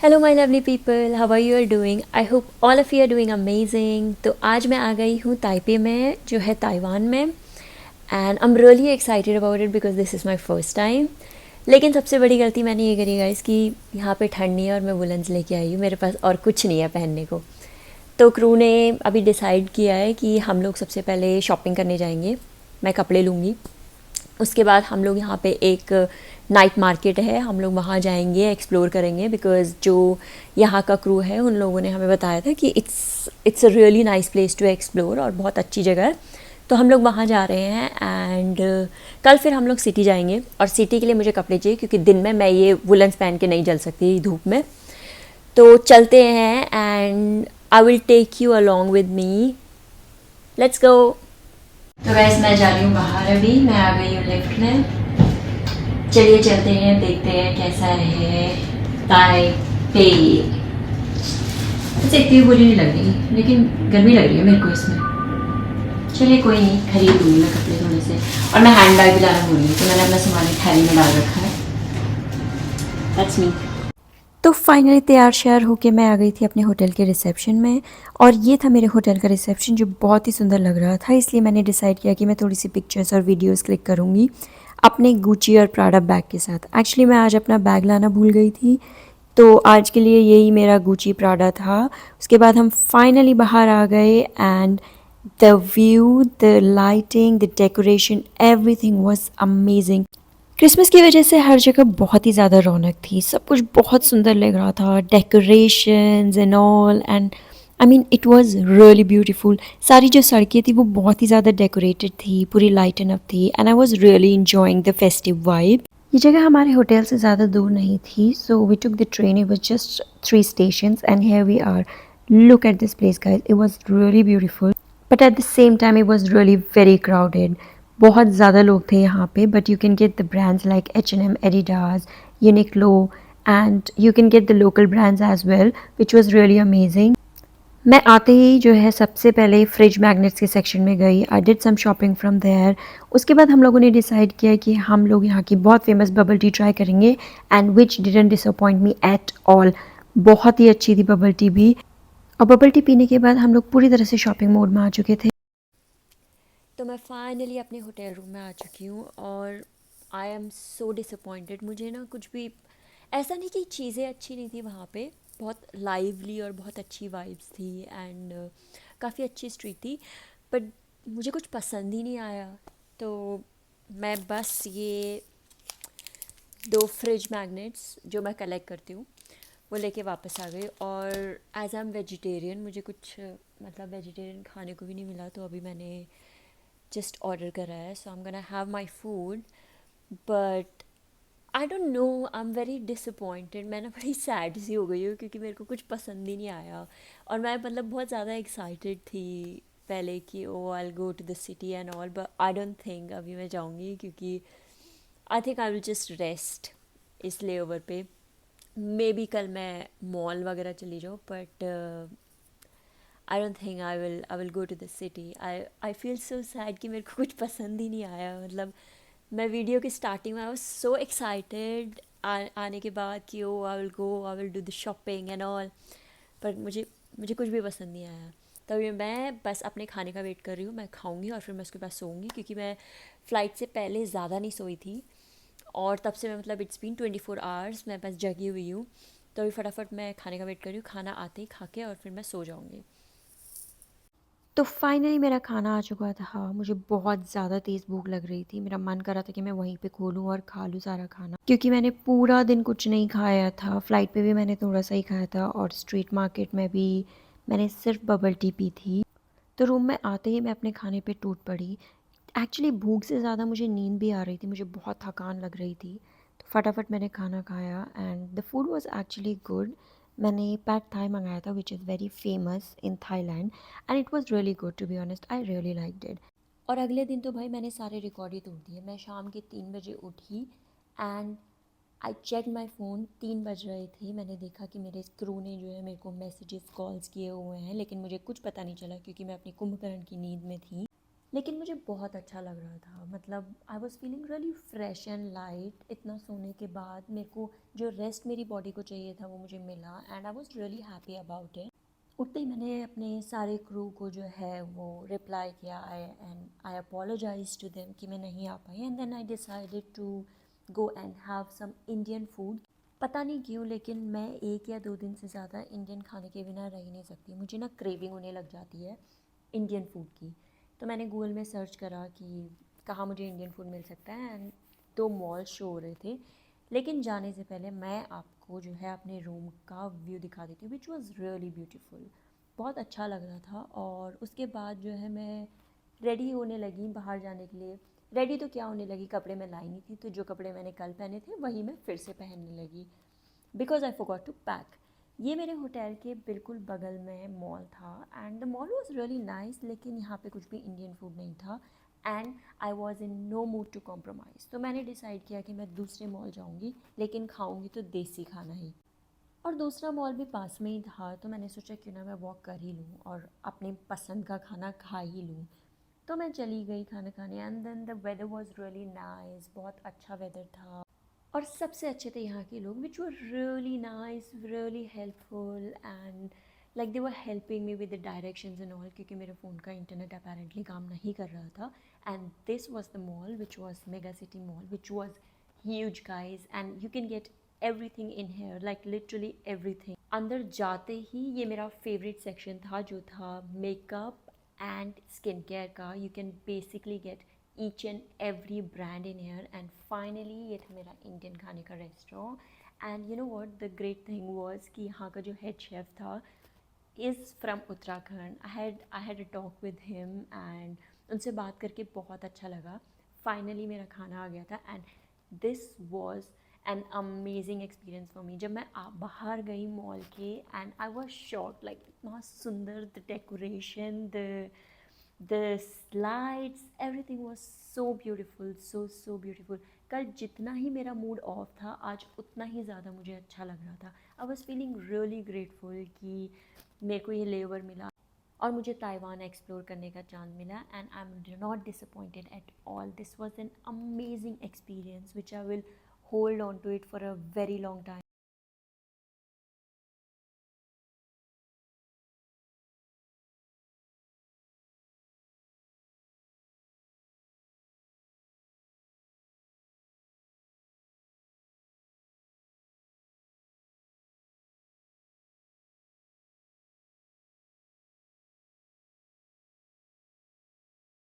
Hello my lovely people, how are you are doing? I hope all of you are doing amazing. तो आज मैं आ गई हूँ Taipei में, जो है ताइवान में, and I am really excited about it because this is my first time. लेकिन सबसे बड़ी गलती मैंने ये करी गाइस कि यहाँ पे ठंड नहीं है और मैं वुलन्स लेके आई हूँ, मेरे पास और कुछ नहीं है पहनने को। तो क्रू ने अभी डिसाइड किया है कि हम लोग सबसे पहले शॉपिंग करने जाएंगे, मैं कपड़े लूँगी। उसके बाद हम लोग यहाँ पे एक नाइट मार्केट है, हम लोग वहाँ जाएंगे, एक्सप्लोर करेंगे, बिकॉज़ जो यहाँ का क्रू है उन लोगों ने हमें बताया था कि it's a really nice place to explore और बहुत अच्छी जगह है। तो हम लोग वहाँ जा रहे हैं एंड कल फिर हम लोग सिटी जाएंगे। और सिटी के लिए मुझे कपड़े चाहिए क्योंकि दिन में मैं ये वुलन्स पहन के नहीं चल सकती धूप में। तो चलते हैं and I will take you along with me. Let's go. तो वैसे मैं जा रही हूँ बाहर, अभी मैं आ गई हूँ लिफ्ट में। चलिए चलते हैं, देखते हैं कैसा है ताइपे। वैसे इतनी बुरी नहीं लग रही, लेकिन गर्मी लग रही है मेरे को इसमें। चलिए कोई नहीं, खरीद लूँगी मैं कपड़े थोड़े से। और मैं हैंड बैग भी लाना भूल गई, तो मैंने अपना सामान एक थैली में डाल रखा है। That's me. तो फाइनली तैयार श्यार होके मैं आ गई थी अपने होटल के रिसेप्शन में। और ये था मेरे होटल का रिसेप्शन, जो बहुत ही सुंदर लग रहा था। इसलिए मैंने डिसाइड किया कि मैं थोड़ी सी पिक्चर्स और वीडियोस क्लिक करूँगी अपने गुची और प्राडा बैग के साथ। एक्चुअली मैं आज अपना बैग लाना भूल गई थी, तो आज के लिए यही मेरा गुची प्राडा था। उसके बाद हम फाइनली बाहर आ गए and the view, the lighting, the decoration, everything was amazing. Christmas की वजह से हर जगह बहुत ही ज़्यादा रौनक थी, सब कुछ बहुत सुंदर लग रहा था, decorations and all, and I mean it was really beautiful. सारी जो सड़कें थी वो बहुत ही ज़्यादा डेकोरेटेड थी, पूरी लाइटन अप थी, and I was really enjoying the festive vibe. ये जगह हमारे होटल से ज़्यादा दूर नहीं थी, so we took the train. It was just 3 stations and here we are. Look at this place guys, it was really beautiful, but at the same time it was really very crowded. बहुत ज़्यादा लोग थे यहाँ पे, but you can get the brands like H&M, Adidas, Uniqlo, and you can get the local brands as well, which was really amazing. मैं आते ही जो है सबसे पहले फ्रिज मैग्नेट्स के सेक्शन में गई। I did some shopping from there. उसके बाद हम लोगों ने डिसाइड किया कि हम लोग यहाँ की बहुत फेमस बबल टी ट्राई करेंगे, and which didn't disappoint me at all. बहुत ही अच्छी थी बबल टी भी। और बबल टी पीने के बाद हम लोग पूरी तरह से शॉपिंग मोड में आ चुके थे। तो मैं फाइनली अपने होटल रूम में आ चुकी हूँ और आई एम सो डिसअपॉइंटेड। मुझे ना कुछ भी ऐसा नहीं कि चीज़ें अच्छी नहीं थी वहाँ पे, बहुत लाइवली और बहुत अच्छी वाइब्स थी एंड काफ़ी अच्छी स्ट्रीट थी, बट मुझे कुछ पसंद ही नहीं आया। तो मैं बस ये 2 फ्रिज मैग्नेट्स जो मैं कलेक्ट करती हूँ वो लेके वापस आ गई। और एज आई एम वेजिटेरियन, मुझे कुछ मतलब वेजिटेरियन खाने को भी नहीं मिला, तो अभी मैंने जस्ट ऑर्डर करा है। So I am gonna have my food, but I don't know, I am very disappointed. मैं ना बड़ी सैड सी हो गई हूँ क्योंकि मेरे को कुछ पसंद ही नहीं आया। और मैं मतलब बहुत ज़्यादा एक्साइटेड थी पहले कि oh I will go to the city and all, but I don't think अभी मैं जाऊँगी, क्योंकि I think I will just rest इस ले ओवर पे। मे बी कल मैं मॉल वगैरह चली जाऊँ, but I don't think I will go to the city. I feel so sad कि मेरे को कुछ पसंद ही नहीं आया। मतलब मैं वीडियो की स्टार्टिंग में आई वाज सो एक्साइटेड आने के बाद कि oh I will go, I will do the shopping and all, पर मुझे मुझे कुछ भी पसंद नहीं आया। तभी मैं बस अपने खाने का वेट कर रही हूँ, मैं खाऊंगी और फिर मैं उसके बाद सोऊंगी, क्योंकि मैं फ़्लाइट से पहले ज़्यादा नहीं सोई थी। और तब से मैं मतलब इट्स बीन 24 आवर्स मैं बस जगी हुई हूँ। तो अभी फटाफट मैं खाने का वेट कर रही हूँ, खाना आते ही खा के और फिर मैं सो जाऊँगी। तो फाइनली मेरा खाना आ चुका था। मुझे बहुत ज़्यादा तेज़ भूख लग रही थी। मेरा मन कर रहा था कि मैं वहीं पे खोलूँ और खा लूँ सारा खाना, क्योंकि मैंने पूरा दिन कुछ नहीं खाया था। फ़्लाइट पे भी मैंने थोड़ा सा ही खाया था और स्ट्रीट मार्केट में भी मैंने सिर्फ बबल टी पी थी। तो रूम में आते ही मैं अपने खाने पे टूट पड़ी। एक्चुअली भूख से ज़्यादा मुझे नींद भी आ रही थी, मुझे बहुत थकान लग रही थी। तो फटाफट मैंने खाना खाया and the food was actually good. मैंने पैड थाई मंगाया था, which is very famous in Thailand, and it was really good to be honest. I really liked it. और अगले दिन तो भाई मैंने सारे रिकॉर्ड ही तोड़ दिए। मैं शाम के 3 बजे उठी and I check my phone. 3 बज रहे थे, मैंने देखा कि मेरे क्रू ने जो है मेरे को मैसेजेस कॉल्स किए हुए हैं, लेकिन मुझे कुछ पता नहीं चला क्योंकि मैं अपनी कुंभकर्ण की नींद में थी। लेकिन मुझे बहुत अच्छा लग रहा था। मतलब I was feeling really fresh and light. इतना सोने के बाद मेरे को जो रेस्ट मेरी बॉडी को चाहिए था वो मुझे मिला and I was really happy about it. उठते ही मैंने अपने सारे क्रू को जो है वो रिप्लाई किया आई अपोलोजाइज टू देम कि मैं नहीं आ पाई and then I decided to go and have some Indian food. पता नहीं क्यों लेकिन मैं 1 या 2 दिन से ज़्यादा इंडियन खाने के बिना रह ही नहीं सकती। मुझे ना क्रेविंग होने लग जाती है इंडियन फूड की। तो मैंने गूगल में सर्च करा कि कहाँ मुझे इंडियन फूड मिल सकता है एंड 2 मॉल शो हो रहे थे। लेकिन जाने से पहले मैं आपको जो है अपने रूम का व्यू दिखा देती हूँ विच वॉज़ रियली ब्यूटीफुल। बहुत अच्छा लग रहा था और उसके बाद जो है मैं रेडी होने लगी बाहर जाने के लिए। रेडी तो क्या होने लगी, कपड़े मैं लाई नहीं थी तो जो कपड़े मैंने कल पहने थे वही मैं फिर से पहनने लगी because I forgot to pack. ये मेरे होटल के बिल्कुल बगल में मॉल था and the mall was really nice लेकिन यहाँ पे कुछ भी इंडियन फूड नहीं था and I was in no mood to compromise. तो मैंने डिसाइड किया कि मैं दूसरे मॉल जाऊँगी लेकिन खाऊँगी तो देसी खाना ही। और दूसरा मॉल भी पास में ही था तो मैंने सोचा क्यों ना मैं वॉक कर ही लूँ और अपने पसंद का खाना खा ही लूँ। तो मैं चली गई खाना खाने and then the weather was really nice. बहुत अच्छा वेदर था और सबसे अच्छे थे यहाँ के लोग which were really nice, really helpful and like they were helping me with the directions and all क्योंकि मेरे फ़ोन का इंटरनेट अपेरेंटली काम नहीं कर रहा था। And this was the mall which was mega city mall which was huge guys and you can get everything in here like literally everything. अंदर जाते ही ये मेरा फेवरेट सेक्शन था जो था मेकअप एंड स्किन केयर का। You can basically get each and every brand in here and finally ये था मेरा इंडियन खाने का restaurant. And you know what the great thing was कि यहाँ का जो हेड शेफ़ था is from Uttarakhand. I had a talk with him and उनसे बात करके बहुत अच्छा लगा। फाइनली मेरा खाना आ गया था and this was an amazing experience for me. जब मैं बाहर गई मॉल के and I was shocked like इतना सुंदर the decoration the slides everything was so beautiful so beautiful. कल जितना ही मेरा मूड ऑफ था आज उतना ही ज़्यादा मुझे अच्छा लग रहा था। I was feeling really grateful कि मेरे को ये लेवर मिला और मुझे ताइवान एक्सप्लोर करने का चांस मिला and I am not disappointed at all. This was an amazing experience which I will hold on to it for a very long time.